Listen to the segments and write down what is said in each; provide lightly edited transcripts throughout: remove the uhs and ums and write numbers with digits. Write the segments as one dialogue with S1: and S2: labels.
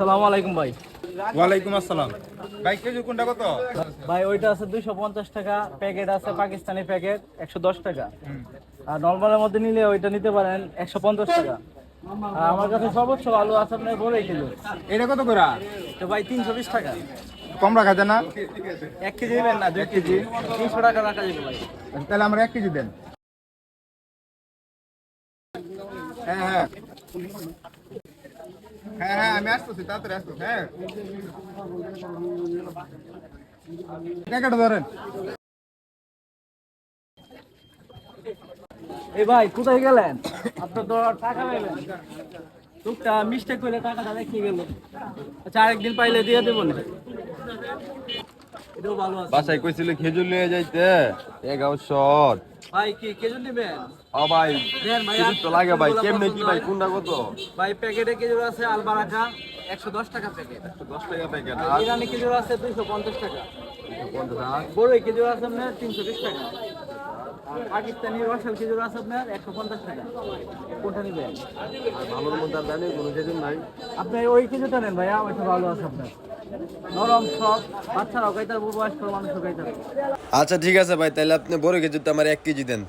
S1: আসসালামু আলাইকুম ভাই।
S2: ওয়ালাইকুম আসসালাম। ভাই খেজুর কোনটা কত?
S1: ভাই ওইটা আছে 250 টাকা, প্যাকেট আছে পাকিস্তানি প্যাকেট 110 টাকা। আর নরমালের মধ্যে নিলে ওইটা নিতে পারেন 150 টাকা। আর আমার কাছে সর্বোচ্চ আলু আছে আপনার বড় কিলো।
S2: এটা কত করে?
S1: তো ভাই 320 টাকা।
S2: কম রাখা যায় না?
S1: 1 কেজি নেবেন না 2 কেজি? 300 টাকা রাখা যাবে ভাই।
S2: তাহলে আমরা 1 কেজি দেন। হ্যাঁ হ্যাঁ হ্যাঁ হ্যাঁ, আমি আসতেছি, তাড়াতাড়ি আসতেছি। হ্যাঁ, টাকাটা ধরেন।
S1: এই ভাই কোথায় গেলেন? আপনার তো আর টাকা পাইলেন টুকটা মিস্টেক করে টাকাটা রেখে গেল। আচ্ছা আরেকদিন পাইলে দিয়ে দেবো না। এটাও ভালো আছে।
S3: বাসায় কইছিল খেজুর নিয়ে যাইতে 1100।
S1: ভাই কি খেজুর নেবেন?
S3: ও ভাই
S1: দেন ভাই,
S3: খেজুর তো লাগে ভাই,
S1: কোনগুলো
S3: কেমনে কি
S1: পছন্দ
S3: ভাই,
S1: হয়?
S3: কোনটা কত?
S1: ভাই প্যাকেটে খেজুর আছে আলবারাকা 110 টাকা প্যাকেট।
S3: 10 টাকা প্যাকেট।
S1: আর
S3: আর
S1: ইরানি খেজুর আছে 250 টাকা।
S3: 50।
S1: বড় খেজুর আছে আপনার 320 টাকা। আর পাকিস্তানি রসাল খেজুর আছে আপনার 150 টাকা। কোনটা নেবেন?
S3: আর ভালোর মধ্যে আর জানি কোনো খেজুর নাই।
S1: আপনি ওই খেজুরটা নেন ভাইয়া, ওইটা ভালো আছে আপনার। নরম সব, বাচ্চারাও খাইতে পারবো, বয়স্ক মানুষও খাইতে পারবো।
S3: আচ্ছা ঠিক আছে ভাই, তাহলে আপনি বড় খেজুরটা আমার 1 কেজি দেন।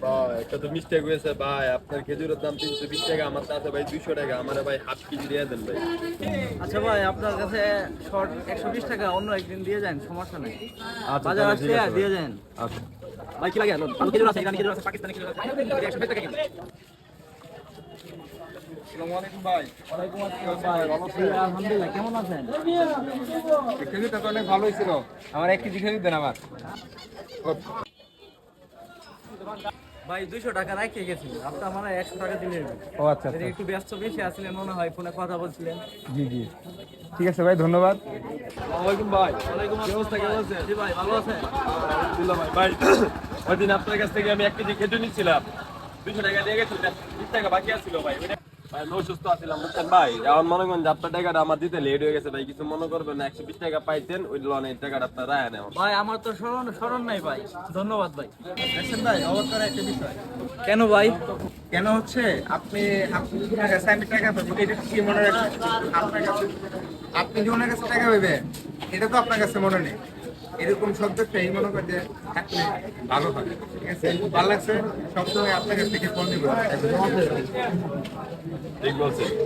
S3: ভাই একটা তো মিস্টেক হয়েছে ভাই, আপনার খেজুরের দাম 320 টাকা, আমার আছে ভাই 200 টাকা, আমার ভাই হাফ কেজি দিয়ে দেন ভাই।
S1: আচ্ছা ভাই, আপনার কাছে শর্ট 120 টাকা, অন্য একদিন দিয়ে যান, সমস্যা নেই।
S3: আচ্ছা
S1: বাজার
S3: তাহলে
S1: আসলে
S3: ঠিক আছে
S1: দিয়ে
S3: ভাই।
S1: যান।
S3: আচ্ছা
S1: ভাই কি লাগে? আলু খেজুর আছে, ইরানি খেজুর আছে, পাকিস্তানি খেজুর আছে, 120 টাকা কিলো।
S2: আসসালামু আলাইকুম ভাই।
S1: ওয়ালাইকুম আসসালাম ভাই, আলহামদুলিল্লাহ, কেমন আছেন?
S2: এই খেজুরটা তো অনেক ভালো হয়েছিল, আমার 1 কেজি খেজুর দেন আমার।
S1: ভাই 200 টাকা রাখিয়ে গেছিল, আপনি আমার 100 টাকা দিলেন।
S2: ও আচ্ছা আচ্ছা,
S1: একটু ব্যস্ত বেশি আসলেন মনে হয়, ফোনে কথা বলছিলেন।
S2: জি জি, ঠিক আছে ভাই, ধন্যবাদ।
S3: ওয়ালাইকুম ভাই।
S1: ওয়ালাইকুম
S3: কি অবস্থা, কেমন আছেন?
S1: জি ভাই, ভালো আছেন?
S3: আলহামদুলিল্লাহ ভাই। ভাই ওই দিন আপনার কাছ থেকে আমি 1 কেজি খেজুর নিচ্ছিলাম, 200 টাকা দিয়ে গেছিলেন, 20 টাকা বাকি আছিল ভাই। ভাই আমি অসুস্থ আছিলাম বুঝছেন ভাই, এখন মনে করেন যে আপনার টাকাটা আমার দিতে লেট হয়ে গেছে ভাই, কিছু মনে করবেন না। 120 টাকা পাইতেন, ওই লোনের টাকাটা আপনার রায় নেওয়া।
S1: ভাই আমার তো স্মরণ নাই ভাই, ধন্যবাদ ভাই।
S2: দেখছেন ভাই, অবাক করা একটা বিষয়।
S1: কেন ভাই?
S2: কেন হচ্ছে, আপনার কাছে আমি টাকা পাবো, এটা কি মনে রাখবেন? আপনার কাছে, আপনি যে ওনার কাছে টাকা পাবেন, এটা তো আপনার কাছে মনে নেই। এরকম শব্দটাই মনে করে যে থাকলে ভালো হয়। ঠিক আছে, ভালো লাগছে, সবসময় আপনার কাছ থেকে ফোন দিব।
S3: ঠিক বলছেন।